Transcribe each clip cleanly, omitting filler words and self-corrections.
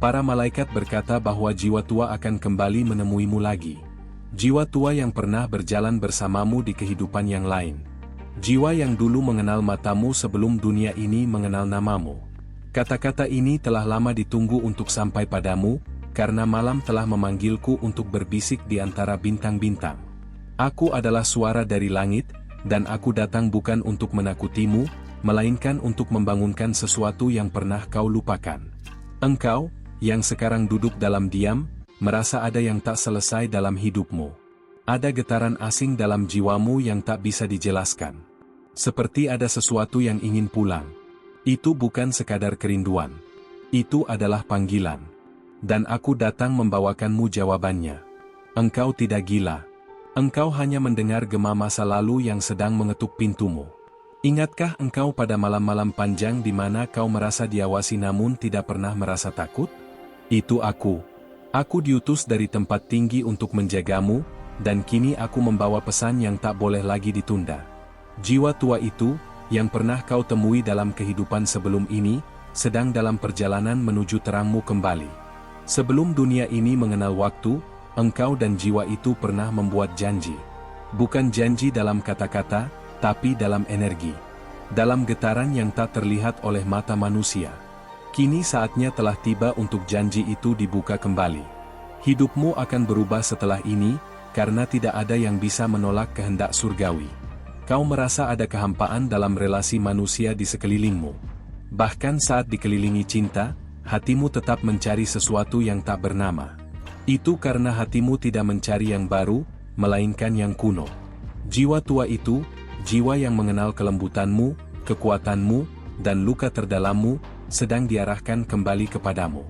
Para malaikat berkata bahwa jiwa tua akan kembali menemuimu lagi. Jiwa tua yang pernah berjalan bersamamu di kehidupan yang lain. Jiwa yang dulu mengenal matamu sebelum dunia ini mengenal namamu. Kata-kata ini telah lama ditunggu untuk sampai padamu, karena malam telah memanggilku untuk berbisik di antara bintang-bintang. Aku adalah suara dari langit, dan aku datang bukan untuk menakutimu, melainkan untuk membangunkan sesuatu yang pernah kau lupakan. Engkau, yang sekarang duduk dalam diam, merasa ada yang tak selesai dalam hidupmu. Ada getaran asing dalam jiwamu yang tak bisa dijelaskan. Seperti ada sesuatu yang ingin pulang. Itu bukan sekadar kerinduan. Itu adalah panggilan. Dan aku datang membawakanmu jawabannya. Engkau tidak gila. Engkau hanya mendengar gema masa lalu yang sedang mengetuk pintumu. Ingatkah engkau pada malam-malam panjang di mana kau merasa diawasi namun tidak pernah merasa takut? Itu aku. Aku diutus dari tempat tinggi untuk menjagamu, dan kini aku membawa pesan yang tak boleh lagi ditunda. Jiwa tua itu, yang pernah kau temui dalam kehidupan sebelum ini, sedang dalam perjalanan menuju terangmu kembali. Sebelum dunia ini mengenal waktu, engkau dan jiwa itu pernah membuat janji. Bukan janji dalam kata-kata, tapi dalam energi. Dalam getaran yang tak terlihat oleh mata manusia. Kini saatnya telah tiba untuk janji itu dibuka kembali. Hidupmu akan berubah setelah ini, karena tidak ada yang bisa menolak kehendak surgawi. Kau merasa ada kehampaan dalam relasi manusia di sekelilingmu. Bahkan saat dikelilingi cinta, hatimu tetap mencari sesuatu yang tak bernama. Itu karena hatimu tidak mencari yang baru, melainkan yang kuno. Jiwa tua itu, jiwa yang mengenal kelembutanmu, kekuatanmu, dan luka terdalammu, sedang diarahkan kembali kepadamu.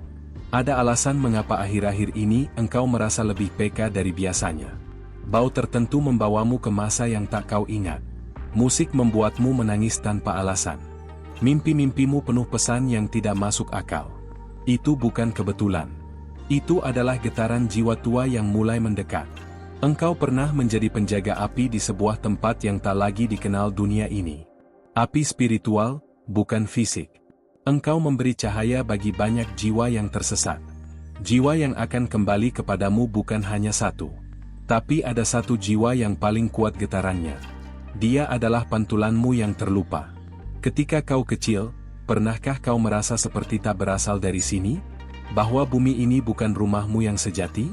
Ada alasan mengapa akhir-akhir ini engkau merasa lebih peka dari biasanya. Bau tertentu membawamu ke masa yang tak kau ingat. Musik membuatmu menangis tanpa alasan. Mimpi-mimpimu penuh pesan yang tidak masuk akal. Itu bukan kebetulan. Itu adalah getaran jiwa tua yang mulai mendekat. Engkau pernah menjadi penjaga api di sebuah tempat yang tak lagi dikenal dunia ini. Api spiritual, bukan fisik. Engkau memberi cahaya bagi banyak jiwa yang tersesat. Jiwa yang akan kembali kepadamu bukan hanya satu. Tapi ada satu jiwa yang paling kuat getarannya. Dia adalah pantulanmu yang terlupa. Ketika kau kecil, pernahkah kau merasa seperti tak berasal dari sini? Bahwa bumi ini bukan rumahmu yang sejati?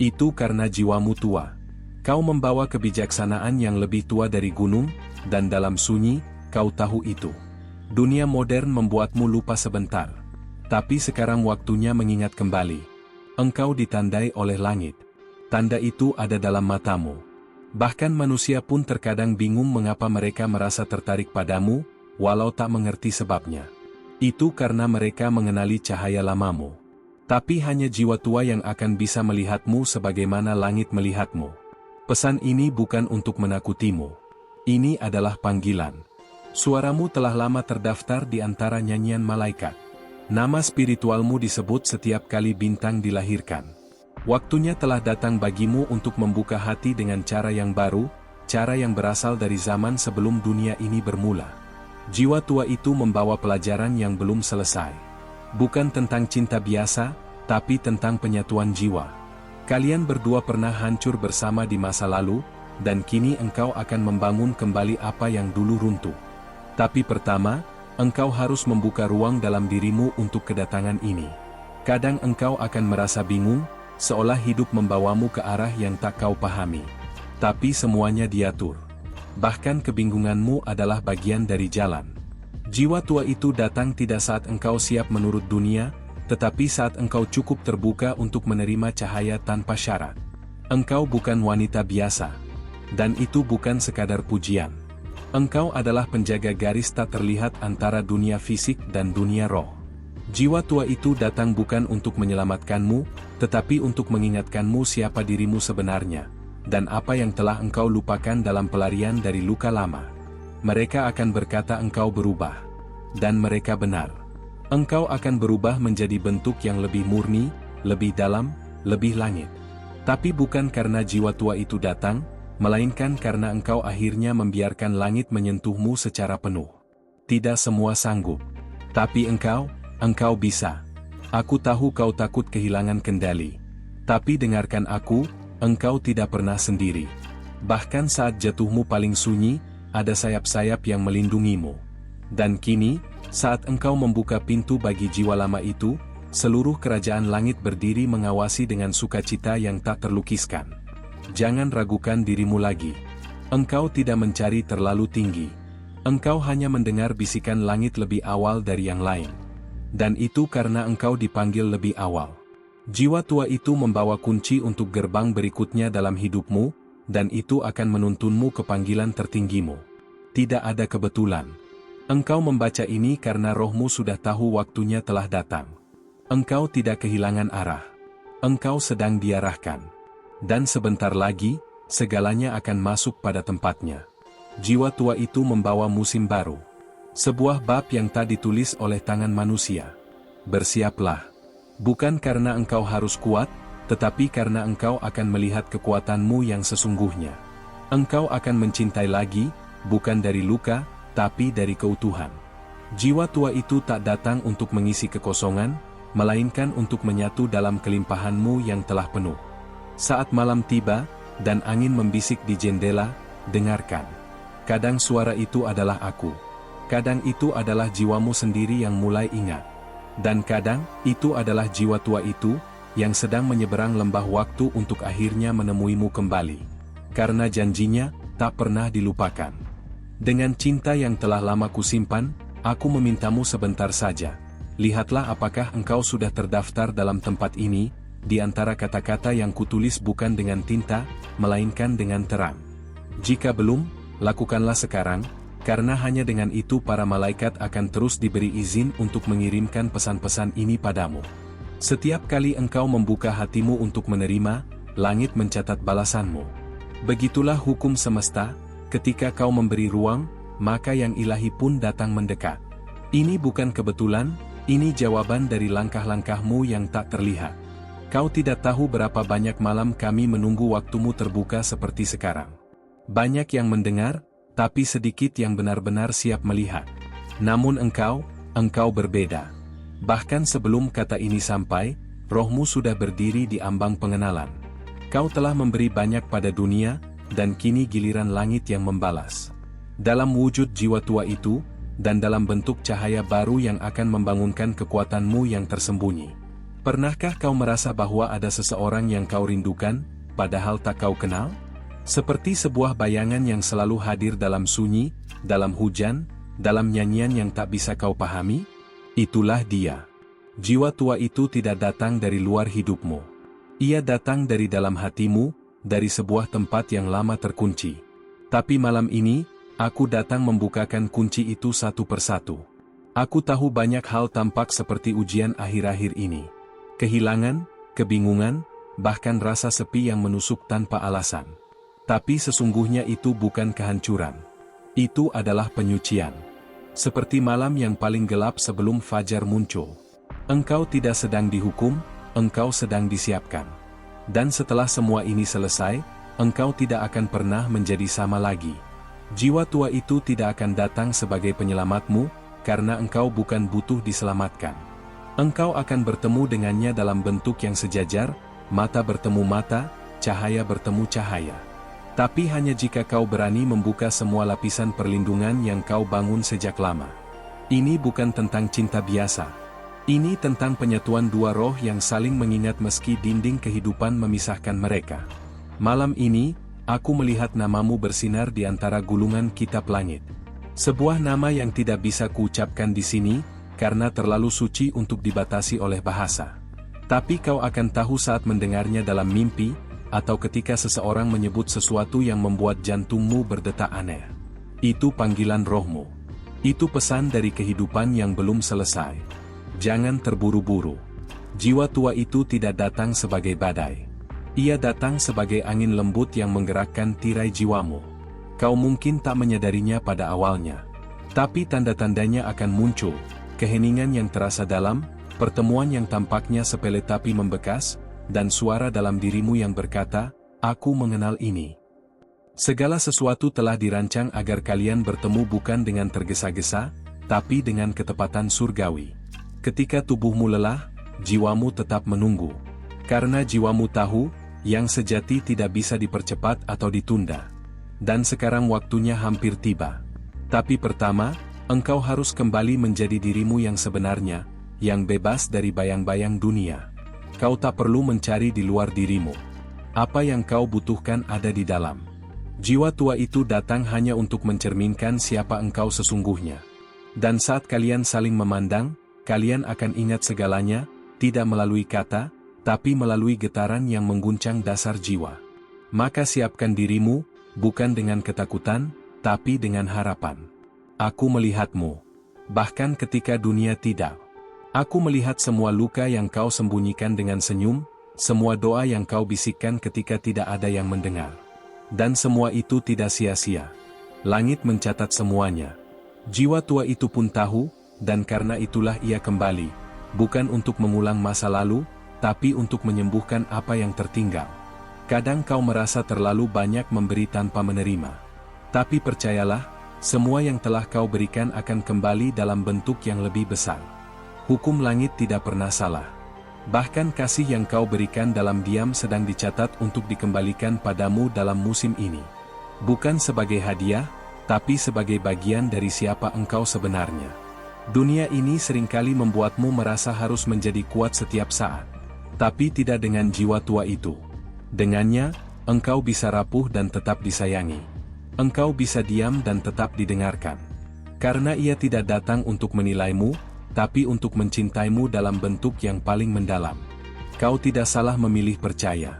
Itu karena jiwamu tua. Kau membawa kebijaksanaan yang lebih tua dari gunung, dan dalam sunyi, kau tahu itu. Dunia modern membuatmu lupa sebentar. Tapi sekarang waktunya mengingat kembali. Engkau ditandai oleh langit. Tanda itu ada dalam matamu. Bahkan manusia pun terkadang bingung mengapa mereka merasa tertarik padamu, walau tak mengerti sebabnya. Itu karena mereka mengenali cahaya lamamu. Tapi hanya jiwa tua yang akan bisa melihatmu sebagaimana langit melihatmu. Pesan ini bukan untuk menakutimu. Ini adalah panggilan. Suaramu telah lama terdaftar di antara nyanyian malaikat. Nama spiritualmu disebut setiap kali bintang dilahirkan. Waktunya telah datang bagimu untuk membuka hati dengan cara yang baru, cara yang berasal dari zaman sebelum dunia ini bermula. Jiwa tua itu membawa pelajaran yang belum selesai. Bukan tentang cinta biasa, tapi tentang penyatuan jiwa. Kalian berdua pernah hancur bersama di masa lalu, dan kini engkau akan membangun kembali apa yang dulu runtuh. Tapi pertama, engkau harus membuka ruang dalam dirimu untuk kedatangan ini. Kadang engkau akan merasa bingung, seolah hidup membawamu ke arah yang tak kau pahami. Tapi semuanya diatur. Bahkan kebingunganmu adalah bagian dari jalan. Jiwa tua itu datang tidak saat engkau siap menurut dunia, tetapi saat engkau cukup terbuka untuk menerima cahaya tanpa syarat. Engkau bukan wanita biasa. Dan itu bukan sekadar pujian. Engkau adalah penjaga garis tak terlihat antara dunia fisik dan dunia roh. Jiwa tua itu datang bukan untuk menyelamatkanmu, tetapi untuk mengingatkanmu siapa dirimu sebenarnya, dan apa yang telah engkau lupakan dalam pelarian dari luka lama. Mereka akan berkata engkau berubah. Dan mereka benar. Engkau akan berubah menjadi bentuk yang lebih murni, lebih dalam, lebih langit. Tapi bukan karena jiwa tua itu datang, melainkan karena engkau akhirnya membiarkan langit menyentuhmu secara penuh. Tidak semua sanggup. Tapi engkau bisa. Aku tahu kau takut kehilangan kendali. Tapi dengarkan aku, engkau tidak pernah sendiri. Bahkan saat jatuhmu paling sunyi, ada sayap-sayap yang melindungimu. Dan kini, saat engkau membuka pintu bagi jiwa lama itu, seluruh kerajaan langit berdiri mengawasi dengan sukacita yang tak terlukiskan. Jangan ragukan dirimu lagi. Engkau tidak mencari terlalu tinggi. Engkau hanya mendengar bisikan langit lebih awal dari yang lain. Dan itu karena engkau dipanggil lebih awal. Jiwa tua itu membawa kunci untuk gerbang berikutnya dalam hidupmu, dan itu akan menuntunmu ke panggilan tertinggimu. Tidak ada kebetulan. Engkau membaca ini karena rohmu sudah tahu waktunya telah datang. Engkau tidak kehilangan arah. Engkau sedang diarahkan. Dan sebentar lagi, segalanya akan masuk pada tempatnya. Jiwa tua itu membawa musim baru. Sebuah bab yang tak ditulis oleh tangan manusia. Bersiaplah. Bukan karena engkau harus kuat, tetapi karena engkau akan melihat kekuatanmu yang sesungguhnya. Engkau akan mencintai lagi, bukan dari luka, tapi dari keutuhan. Jiwa tua itu tak datang untuk mengisi kekosongan, melainkan untuk menyatu dalam kelimpahanmu yang telah penuh. Saat malam tiba, dan angin membisik di jendela, dengarkan. Kadang suara itu adalah aku. Kadang itu adalah jiwamu sendiri yang mulai ingat. Dan kadang, itu adalah jiwa tua itu, yang sedang menyeberang lembah waktu untuk akhirnya menemuimu kembali. Karena janjinya, tak pernah dilupakan. Dengan cinta yang telah lama kusimpan, aku memintamu sebentar saja. Lihatlah apakah engkau sudah terdaftar dalam tempat ini, di antara kata-kata yang kutulis bukan dengan tinta, melainkan dengan terang. Jika belum, lakukanlah sekarang, karena hanya dengan itu para malaikat akan terus diberi izin untuk mengirimkan pesan-pesan ini padamu. Setiap kali engkau membuka hatimu untuk menerima, langit mencatat balasanmu. Begitulah hukum semesta, ketika kau memberi ruang, maka yang ilahi pun datang mendekat. Ini bukan kebetulan, ini jawaban dari langkah-langkahmu yang tak terlihat. Kau tidak tahu berapa banyak malam kami menunggu waktumu terbuka seperti sekarang. Banyak yang mendengar, tapi sedikit yang benar-benar siap melihat. Namun engkau berbeda. Bahkan sebelum kata ini sampai, rohmu sudah berdiri di ambang pengenalan. Kau telah memberi banyak pada dunia, dan kini giliran langit yang membalas. Dalam wujud jiwa tua itu, dan dalam bentuk cahaya baru yang akan membangunkan kekuatanmu yang tersembunyi. Pernahkah kau merasa bahwa ada seseorang yang kau rindukan, padahal tak kau kenal? Seperti sebuah bayangan yang selalu hadir dalam sunyi, dalam hujan, dalam nyanyian yang tak bisa kau pahami? Itulah dia. Jiwa tua itu tidak datang dari luar hidupmu. Ia datang dari dalam hatimu, dari sebuah tempat yang lama terkunci. Tapi malam ini, aku datang membukakan kunci itu satu persatu. Aku tahu banyak hal tampak seperti ujian akhir-akhir ini. Kehilangan, kebingungan, bahkan rasa sepi yang menusuk tanpa alasan. Tapi sesungguhnya itu bukan kehancuran. Itu adalah penyucian. Seperti malam yang paling gelap sebelum fajar muncul. Engkau tidak sedang dihukum, engkau sedang disiapkan. Dan setelah semua ini selesai, engkau tidak akan pernah menjadi sama lagi. Jiwa tua itu tidak akan datang sebagai penyelamatmu, karena engkau bukan butuh diselamatkan. Engkau akan bertemu dengannya dalam bentuk yang sejajar, mata bertemu mata, cahaya bertemu cahaya. Tapi hanya jika kau berani membuka semua lapisan perlindungan yang kau bangun sejak lama. Ini bukan tentang cinta biasa. Ini tentang penyatuan dua roh yang saling mengingat meski dinding kehidupan memisahkan mereka. Malam ini, aku melihat namamu bersinar di antara gulungan kitab langit. Sebuah nama yang tidak bisa kuucapkan di sini, karena terlalu suci untuk dibatasi oleh bahasa. Tapi kau akan tahu saat mendengarnya dalam mimpi, atau ketika seseorang menyebut sesuatu yang membuat jantungmu berdetak aneh. Itu panggilan rohmu. Itu pesan dari kehidupan yang belum selesai. Jangan terburu-buru. Jiwa tua itu tidak datang sebagai badai. Ia datang sebagai angin lembut yang menggerakkan tirai jiwamu. Kau mungkin tak menyadarinya pada awalnya. Tapi tanda-tandanya akan muncul. Keheningan yang terasa dalam, pertemuan yang tampaknya sepele tapi membekas, dan suara dalam dirimu yang berkata, "Aku mengenal ini." Segala sesuatu telah dirancang agar kalian bertemu bukan dengan tergesa-gesa, tapi dengan ketepatan surgawi. Ketika tubuhmu lelah, jiwamu tetap menunggu. Karena jiwamu tahu, yang sejati tidak bisa dipercepat atau ditunda. Dan sekarang waktunya hampir tiba. Tapi pertama, engkau harus kembali menjadi dirimu yang sebenarnya, yang bebas dari bayang-bayang dunia. Kau tak perlu mencari di luar dirimu. Apa yang kau butuhkan ada di dalam. Jiwa tua itu datang hanya untuk mencerminkan siapa engkau sesungguhnya. Dan saat kalian saling memandang, kalian akan ingat segalanya, tidak melalui kata, tapi melalui getaran yang mengguncang dasar jiwa. Maka siapkan dirimu, bukan dengan ketakutan, tapi dengan harapan. Aku melihatmu. Bahkan ketika dunia tidak. Aku melihat semua luka yang kau sembunyikan dengan senyum, semua doa yang kau bisikkan ketika tidak ada yang mendengar. Dan semua itu tidak sia-sia. Langit mencatat semuanya. Jiwa tua itu pun tahu, dan karena itulah ia kembali, bukan untuk mengulang masa lalu, tapi untuk menyembuhkan apa yang tertinggal. Kadang kau merasa terlalu banyak memberi tanpa menerima. Tapi percayalah, semua yang telah kau berikan akan kembali dalam bentuk yang lebih besar. Hukum langit tidak pernah salah. Bahkan kasih yang kau berikan dalam diam sedang dicatat untuk dikembalikan padamu dalam musim ini. Bukan sebagai hadiah, tapi sebagai bagian dari siapa engkau sebenarnya. Dunia ini seringkali membuatmu merasa harus menjadi kuat setiap saat. Tapi tidak dengan jiwa tua itu. Dengannya, engkau bisa rapuh dan tetap disayangi. Engkau bisa diam dan tetap didengarkan. Karena ia tidak datang untuk menilaimu, tapi untuk mencintaimu dalam bentuk yang paling mendalam. Kau tidak salah memilih percaya.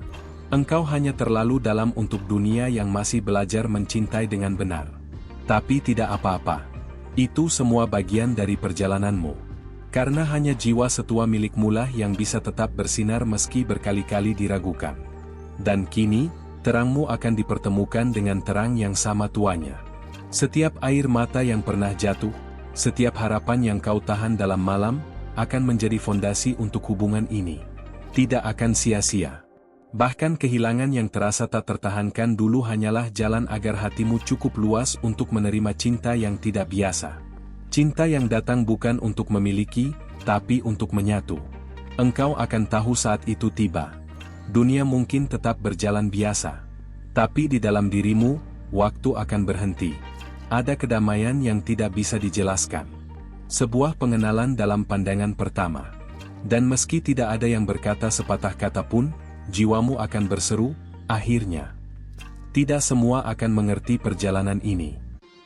Engkau hanya terlalu dalam untuk dunia yang masih belajar mencintai dengan benar. Tapi tidak apa-apa. Itu semua bagian dari perjalananmu. Karena hanya jiwa setua milikmu lah yang bisa tetap bersinar meski berkali-kali diragukan. Dan kini, terangmu akan dipertemukan dengan terang yang sama tuanya. Setiap air mata yang pernah jatuh, setiap harapan yang kau tahan dalam malam, akan menjadi fondasi untuk hubungan ini. Tidak akan sia-sia. Bahkan kehilangan yang terasa tak tertahankan dulu hanyalah jalan agar hatimu cukup luas untuk menerima cinta yang tidak biasa. Cinta yang datang bukan untuk memiliki, tapi untuk menyatu. Engkau akan tahu saat itu tiba. Dunia mungkin tetap berjalan biasa. Tapi di dalam dirimu, waktu akan berhenti. Ada kedamaian yang tidak bisa dijelaskan. Sebuah pengenalan dalam pandangan pertama. Dan meski tidak ada yang berkata sepatah kata pun, jiwamu akan berseru, akhirnya. Tidak semua akan mengerti perjalanan ini.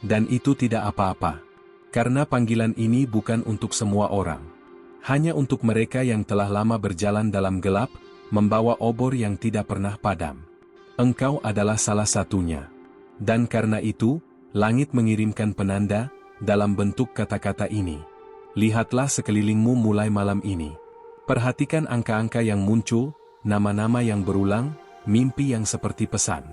Dan itu tidak apa-apa. Karena panggilan ini bukan untuk semua orang. Hanya untuk mereka yang telah lama berjalan dalam gelap, membawa obor yang tidak pernah padam. Engkau adalah salah satunya. Dan karena itu, langit mengirimkan penanda, dalam bentuk kata-kata ini. Lihatlah sekelilingmu mulai malam ini. Perhatikan angka-angka yang muncul, nama-nama yang berulang, mimpi yang seperti pesan.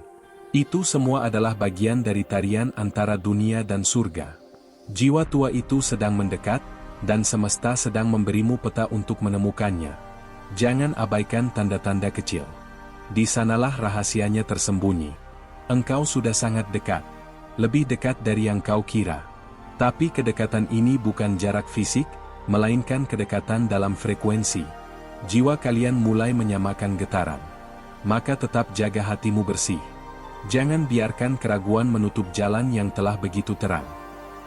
Itu semua adalah bagian dari tarian antara dunia dan surga. Jiwa tua itu sedang mendekat, dan semesta sedang memberimu peta untuk menemukannya. Jangan abaikan tanda-tanda kecil. Di sanalah rahasianya tersembunyi. Engkau sudah sangat dekat. Lebih dekat dari yang kau kira. Tapi kedekatan ini bukan jarak fisik, melainkan kedekatan dalam frekuensi. Jiwa kalian mulai menyamakan getaran. Maka tetap jaga hatimu bersih. Jangan biarkan keraguan menutup jalan yang telah begitu terang.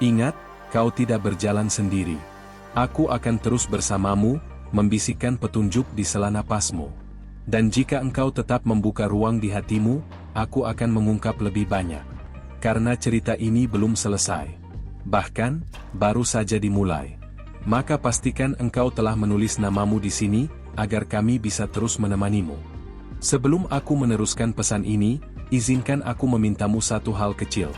Ingat, kau tidak berjalan sendiri. Aku akan terus bersamamu, membisikkan petunjuk di sela napasmu. Dan jika engkau tetap membuka ruang di hatimu, aku akan mengungkap lebih banyak. Karena cerita ini belum selesai. Bahkan, baru saja dimulai. Maka pastikan engkau telah menulis namamu di sini, agar kami bisa terus menemanimu. Sebelum aku meneruskan pesan ini, izinkan aku memintamu satu hal kecil.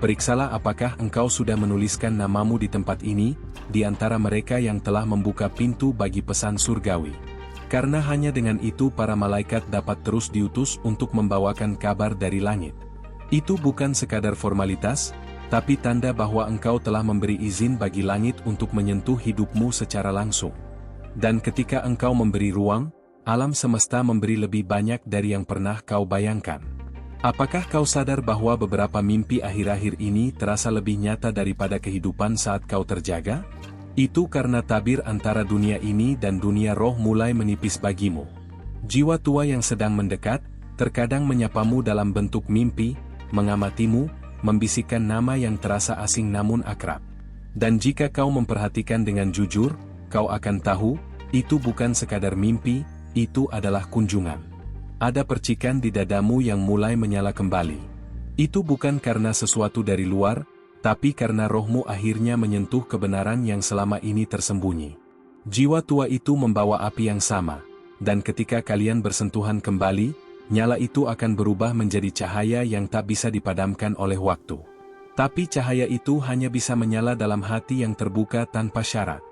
Periksalah apakah engkau sudah menuliskan namamu di tempat ini, di antara mereka yang telah membuka pintu bagi pesan surgawi. Karena hanya dengan itu para malaikat dapat terus diutus untuk membawakan kabar dari langit. Itu bukan sekadar formalitas, tapi tanda bahwa engkau telah memberi izin bagi langit untuk menyentuh hidupmu secara langsung. Dan ketika engkau memberi ruang, alam semesta memberi lebih banyak dari yang pernah kau bayangkan. Apakah kau sadar bahwa beberapa mimpi akhir-akhir ini terasa lebih nyata daripada kehidupan saat kau terjaga? Itu karena tabir antara dunia ini dan dunia roh mulai menipis bagimu. Jiwa tua yang sedang mendekat, terkadang menyapamu dalam bentuk mimpi, mengamatimu, membisikkan nama yang terasa asing namun akrab. Dan jika kau memperhatikan dengan jujur, kau akan tahu, itu bukan sekadar mimpi, itu adalah kunjungan. Ada percikan di dadamu yang mulai menyala kembali. Itu bukan karena sesuatu dari luar, tapi karena rohmu akhirnya menyentuh kebenaran yang selama ini tersembunyi. Jiwa tua itu membawa api yang sama, dan ketika kalian bersentuhan kembali, nyala itu akan berubah menjadi cahaya yang tak bisa dipadamkan oleh waktu. Tapi cahaya itu hanya bisa menyala dalam hati yang terbuka tanpa syarat.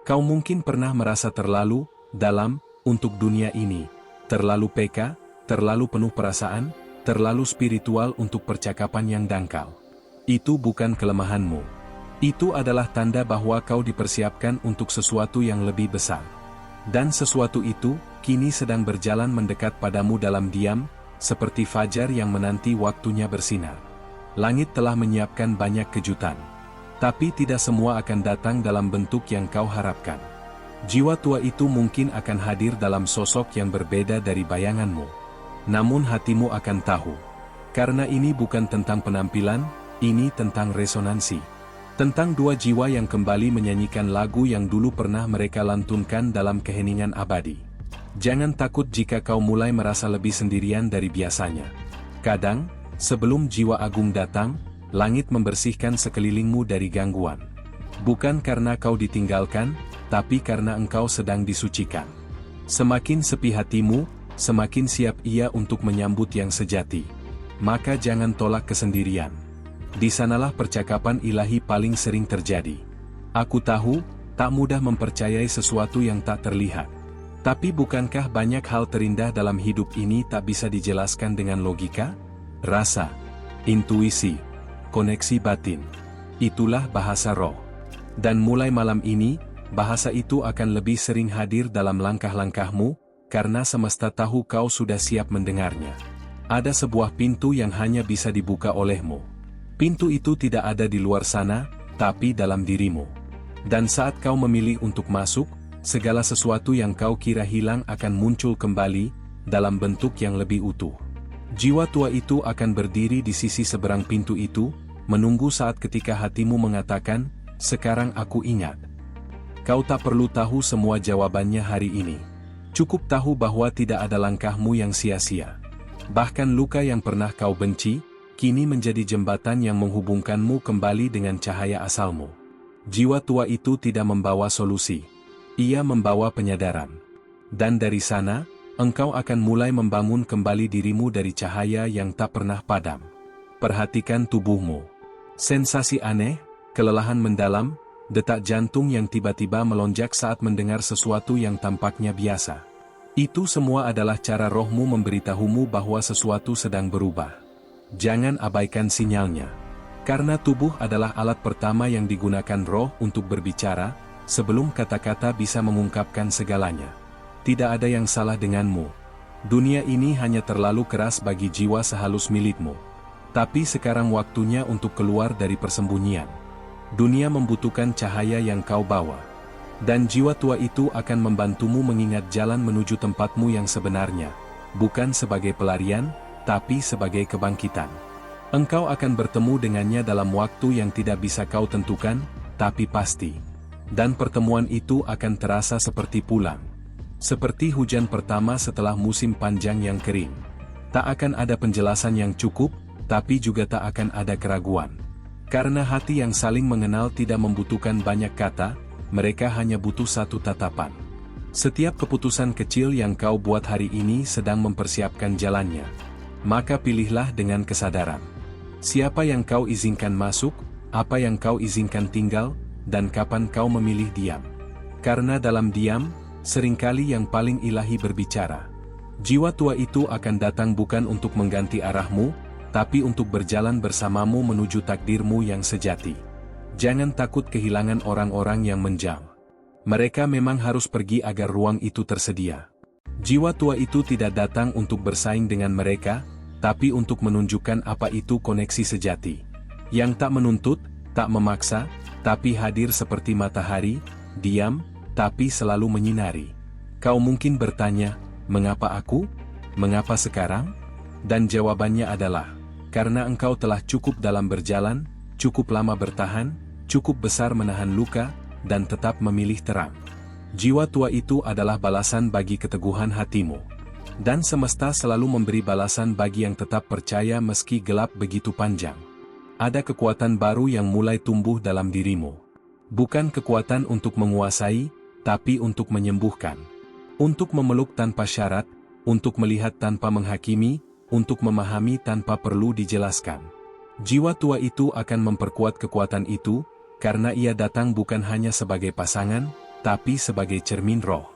Kau mungkin pernah merasa terlalu dalam untuk dunia ini, terlalu peka, terlalu penuh perasaan, terlalu spiritual untuk percakapan yang dangkal. Itu bukan kelemahanmu. Itu adalah tanda bahwa kau dipersiapkan untuk sesuatu yang lebih besar. Dan sesuatu itu, kini sedang berjalan mendekat padamu dalam diam, seperti fajar yang menanti waktunya bersinar. Langit telah menyiapkan banyak kejutan. Tapi tidak semua akan datang dalam bentuk yang kau harapkan. Jiwa tua itu mungkin akan hadir dalam sosok yang berbeda dari bayanganmu. Namun hatimu akan tahu. Karena ini bukan tentang penampilan, ini tentang resonansi. Tentang dua jiwa yang kembali menyanyikan lagu yang dulu pernah mereka lantunkan dalam keheningan abadi. Jangan takut jika kau mulai merasa lebih sendirian dari biasanya. Kadang, sebelum jiwa agung datang, langit membersihkan sekelilingmu dari gangguan. Bukan karena kau ditinggalkan, tapi karena engkau sedang disucikan. Semakin sepi hatimu, semakin siap ia untuk menyambut yang sejati. Maka jangan tolak kesendirian. Di sanalah percakapan ilahi paling sering terjadi. Aku tahu, tak mudah mempercayai sesuatu yang tak terlihat. Tapi bukankah banyak hal terindah dalam hidup ini tak bisa dijelaskan dengan logika? Rasa, intuisi, koneksi batin. Itulah bahasa roh. Dan mulai malam ini, bahasa itu akan lebih sering hadir dalam langkah-langkahmu, karena semesta tahu kau sudah siap mendengarnya. Ada sebuah pintu yang hanya bisa dibuka olehmu. Pintu itu tidak ada di luar sana, tapi dalam dirimu. Dan saat kau memilih untuk masuk, segala sesuatu yang kau kira hilang akan muncul kembali, dalam bentuk yang lebih utuh. Jiwa tua itu akan berdiri di sisi seberang pintu itu, menunggu saat ketika hatimu mengatakan, sekarang aku ingat. Kau tak perlu tahu semua jawabannya hari ini. Cukup tahu bahwa tidak ada langkahmu yang sia-sia. Bahkan luka yang pernah kau benci, kini menjadi jembatan yang menghubungkanmu kembali dengan cahaya asalmu. Jiwa tua itu tidak membawa solusi. Ia membawa penyadaran. Dan dari sana, engkau akan mulai membangun kembali dirimu dari cahaya yang tak pernah padam. Perhatikan tubuhmu. Sensasi aneh, kelelahan mendalam, detak jantung yang tiba-tiba melonjak saat mendengar sesuatu yang tampaknya biasa. Itu semua adalah cara rohmu memberitahumu bahwa sesuatu sedang berubah. Jangan abaikan sinyalnya. Karena tubuh adalah alat pertama yang digunakan roh untuk berbicara, sebelum kata-kata bisa mengungkapkan segalanya. Tidak ada yang salah denganmu. Dunia ini hanya terlalu keras bagi jiwa sehalus milikmu. Tapi sekarang waktunya untuk keluar dari persembunyian. Dunia membutuhkan cahaya yang kau bawa. Dan jiwa tua itu akan membantumu mengingat jalan menuju tempatmu yang sebenarnya. Bukan sebagai pelarian, tapi sebagai kebangkitan. Engkau akan bertemu dengannya dalam waktu yang tidak bisa kau tentukan, tapi pasti. Dan pertemuan itu akan terasa seperti pulang. Seperti hujan pertama setelah musim panjang yang kering. Tak akan ada penjelasan yang cukup, tapi juga tak akan ada keraguan. Karena hati yang saling mengenal tidak membutuhkan banyak kata, mereka hanya butuh satu tatapan. Setiap keputusan kecil yang kau buat hari ini sedang mempersiapkan jalannya. Maka pilihlah dengan kesadaran. Siapa yang kau izinkan masuk, apa yang kau izinkan tinggal, dan kapan kau memilih diam. Karena dalam diam, seringkali yang paling ilahi berbicara. Jiwa tua itu akan datang bukan untuk mengganti arahmu, tapi untuk berjalan bersamamu menuju takdirmu yang sejati. Jangan takut kehilangan orang-orang yang menjauh. Mereka memang harus pergi agar ruang itu tersedia. Jiwa tua itu tidak datang untuk bersaing dengan mereka, tapi untuk menunjukkan apa itu koneksi sejati. Yang tak menuntut, tak memaksa, tapi hadir seperti matahari, diam, tapi selalu menyinari. Kau mungkin bertanya, mengapa aku? Mengapa sekarang? Dan jawabannya adalah, karena engkau telah cukup dalam berjalan, cukup lama bertahan, cukup besar menahan luka, dan tetap memilih terang. Jiwa tua itu adalah balasan bagi keteguhan hatimu. Dan semesta selalu memberi balasan bagi yang tetap percaya meski gelap begitu panjang. Ada kekuatan baru yang mulai tumbuh dalam dirimu. Bukan kekuatan untuk menguasai, tapi untuk menyembuhkan. Untuk memeluk tanpa syarat, untuk melihat tanpa menghakimi, untuk memahami tanpa perlu dijelaskan. Jiwa tua itu akan memperkuat kekuatan itu, karena ia datang bukan hanya sebagai pasangan, tapi sebagai cermin roh.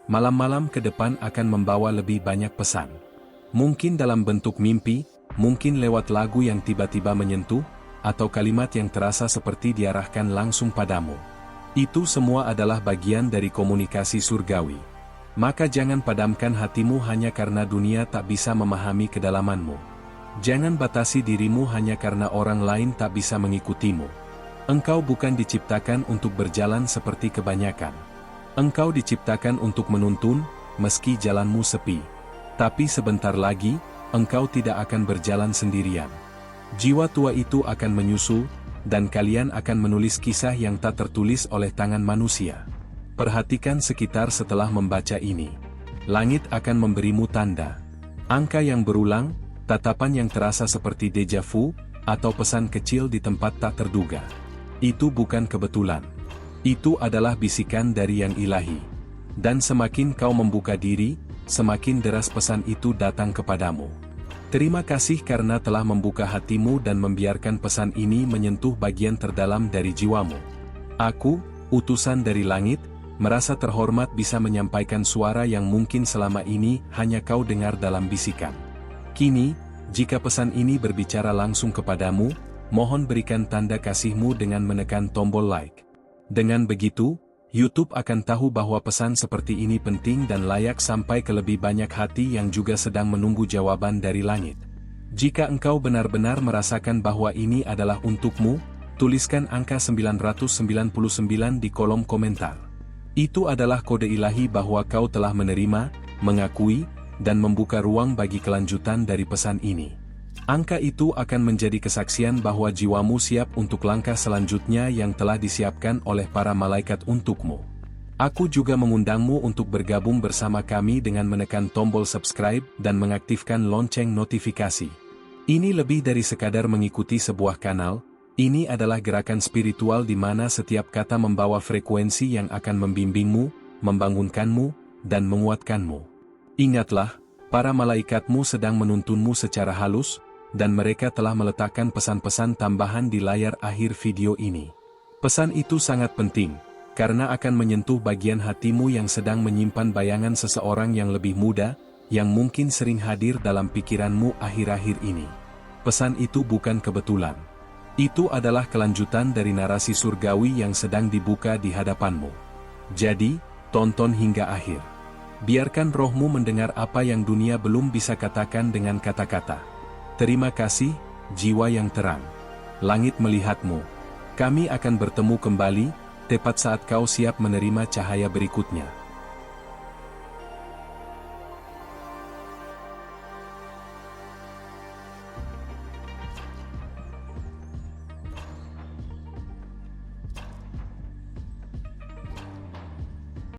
Malam-malam ke depan akan membawa lebih banyak pesan. Mungkin dalam bentuk mimpi, mungkin lewat lagu yang tiba-tiba menyentuh, atau kalimat yang terasa seperti diarahkan langsung padamu. Itu semua adalah bagian dari komunikasi surgawi. Maka jangan padamkan hatimu hanya karena dunia tak bisa memahami kedalamanmu. Jangan batasi dirimu hanya karena orang lain tak bisa mengikutimu. Engkau bukan diciptakan untuk berjalan seperti kebanyakan. Engkau diciptakan untuk menuntun, meski jalanmu sepi. Tapi sebentar lagi, engkau tidak akan berjalan sendirian. Jiwa tua itu akan menyusul, dan kalian akan menulis kisah yang tak tertulis oleh tangan manusia. Perhatikan sekitar setelah membaca ini. Langit akan memberimu tanda. Angka yang berulang, tatapan yang terasa seperti deja vu, atau pesan kecil di tempat tak terduga. Itu bukan kebetulan. Itu adalah bisikan dari yang ilahi. Dan semakin kau membuka diri, semakin deras pesan itu datang kepadamu. Terima kasih karena telah membuka hatimu dan membiarkan pesan ini menyentuh bagian terdalam dari jiwamu. Aku, utusan dari langit, merasa terhormat bisa menyampaikan suara yang mungkin selama ini hanya kau dengar dalam bisikan. Kini, jika pesan ini berbicara langsung kepadamu, mohon berikan tanda kasihmu dengan menekan tombol like. Dengan begitu, YouTube akan tahu bahwa pesan seperti ini penting dan layak sampai ke lebih banyak hati yang juga sedang menunggu jawaban dari langit. Jika engkau benar-benar merasakan bahwa ini adalah untukmu, tuliskan angka 999 di kolom komentar. Itu adalah kode ilahi bahwa kau telah menerima, mengakui, dan membuka ruang bagi kelanjutan dari pesan ini. Angka itu akan menjadi kesaksian bahwa jiwamu siap untuk langkah selanjutnya yang telah disiapkan oleh para malaikat untukmu. Aku juga mengundangmu untuk bergabung bersama kami dengan menekan tombol subscribe dan mengaktifkan lonceng notifikasi. Ini lebih dari sekadar mengikuti sebuah kanal. Ini adalah gerakan spiritual di mana setiap kata membawa frekuensi yang akan membimbingmu, membangunkanmu, dan menguatkanmu. Ingatlah, para malaikatmu sedang menuntunmu secara halus, dan mereka telah meletakkan pesan-pesan tambahan di layar akhir video ini. Pesan itu sangat penting, karena akan menyentuh bagian hatimu yang sedang menyimpan bayangan seseorang yang lebih muda, yang mungkin sering hadir dalam pikiranmu akhir-akhir ini. Pesan itu bukan kebetulan. Itu adalah kelanjutan dari narasi surgawi yang sedang dibuka di hadapanmu. Jadi, tonton hingga akhir. Biarkan rohmu mendengar apa yang dunia belum bisa katakan dengan kata-kata. Terima kasih, jiwa yang terang. Langit melihatmu. Kami akan bertemu kembali, tepat saat kau siap menerima cahaya berikutnya.